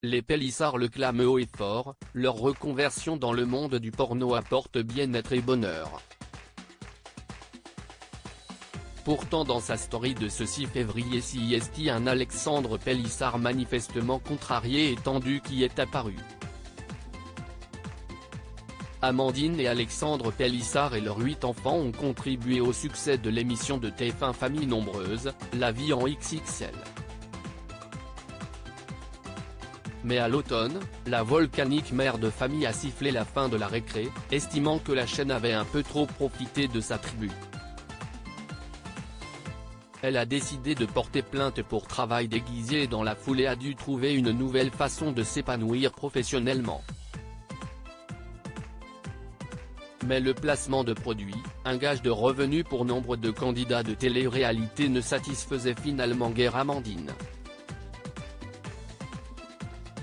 Les Pélissard le clament haut et fort, leur reconversion dans le monde du porno apporte bien-être et bonheur. Pourtant dans sa story de ce 6 février CIST, un Alexandre Pélissard manifestement contrarié et tendu qui est apparu. Amandine et Alexandre Pélissard et leurs 8 enfants ont contribué au succès de l'émission de TF1 Famille Nombreuse, La Vie en XXL. Mais à l'automne, la volcanique mère de famille a sifflé la fin de la récré, estimant que la chaîne avait un peu trop profité de sa tribu. Elle a décidé de porter plainte pour travail déguisé et dans la foulée a dû trouver une nouvelle façon de s'épanouir professionnellement. Mais le placement de produits, un gage de revenus pour nombre de candidats de télé-réalité ne satisfaisait finalement guère Amandine.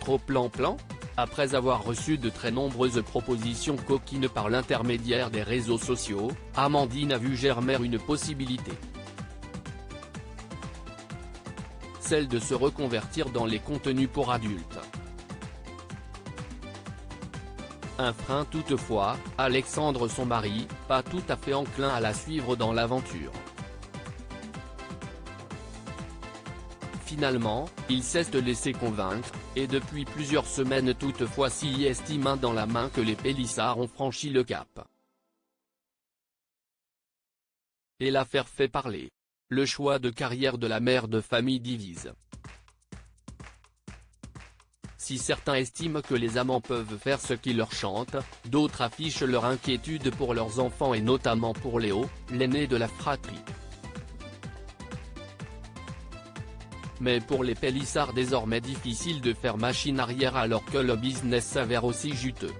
Trop plan-plan ? Après avoir reçu de très nombreuses propositions coquines par l'intermédiaire des réseaux sociaux, Amandine a vu germer une possibilité. Celle de se reconvertir dans les contenus pour adultes. Un frein toutefois, Alexandre son mari, pas tout à fait enclin à la suivre dans l'aventure. Finalement, il cesse de laisser convaincre, et depuis plusieurs semaines toutefois CIST main dans la main que les Pélissard ont franchi le cap. Et l'affaire fait parler. Le choix de carrière de la mère de famille divise. Si certains estiment que les amants peuvent faire ce qui leur chante, d'autres affichent leur inquiétude pour leurs enfants et notamment pour Léo, l'aîné de la fratrie. Mais pour les Pélissard désormais difficile de faire machine arrière alors que le business s'avère aussi juteux.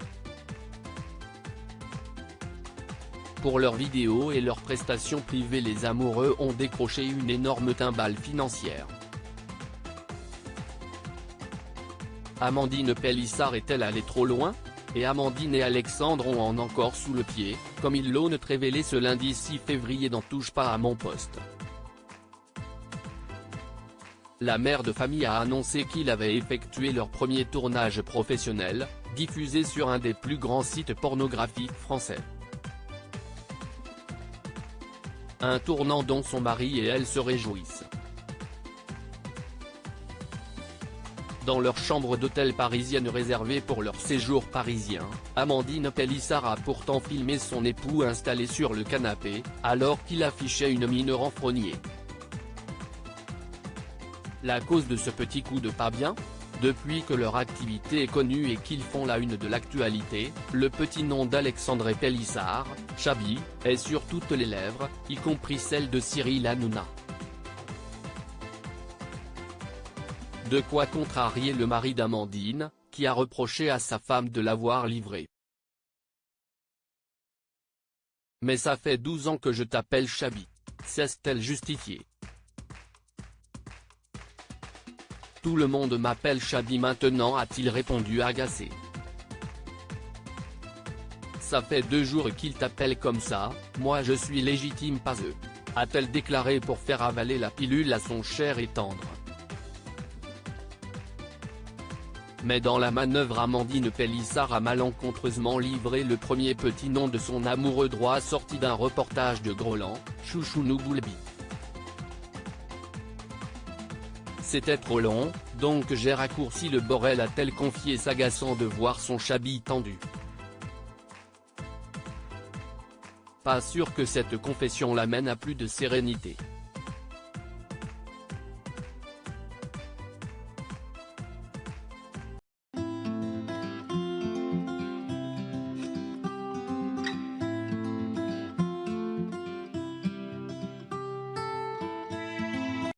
Pour leurs vidéos et leurs prestations privées, les amoureux ont décroché une énorme timbale financière. Amandine Pélissard est-elle allée trop loin ? Et Amandine et Alexandre ont en encore sous le pied, comme ils l'ont révélé ce lundi 6 février dans Touche pas à mon poste. La mère de famille a annoncé qu'ils avaient effectué leur premier tournage professionnel, diffusé sur un des plus grands sites pornographiques français. Un tournant dont son mari et elle se réjouissent. Dans leur chambre d'hôtel parisienne réservée pour leur séjour parisien, Amandine Pélissard a pourtant filmé son époux installé sur le canapé, alors qu'il affichait une mine renfrognée. La cause de ce petit coup de pas bien ? Depuis que leur activité est connue et qu'ils font la une de l'actualité, le petit nom d'Alexandre Pélissard, Chabi, est sur toutes les lèvres, y compris celle de Cyril Hanouna. De quoi contrarier le mari d'Amandine, qui a reproché à sa femme de l'avoir livré. Mais ça fait 12 ans que je t'appelle Chabi. S'est-elle justifiée. Tout le monde m'appelle Chabi maintenant, a-t-il répondu agacé. Ça fait 2 jours qu'il t'appelle comme ça, moi je suis légitime pas eux. A-t-elle déclaré pour faire avaler la pilule à son cher et tendre. Mais dans la manœuvre, Amandine Pélissard a malencontreusement livré le premier petit nom de son amoureux droit sorti d'un reportage de Groland, Chouchounou Boulbi. C'était trop long, donc j'ai raccourci le borel, a-t-elle confié, s'agaçant de voir son Chabi tendu. Pas sûr que cette confession l'amène à plus de sérénité.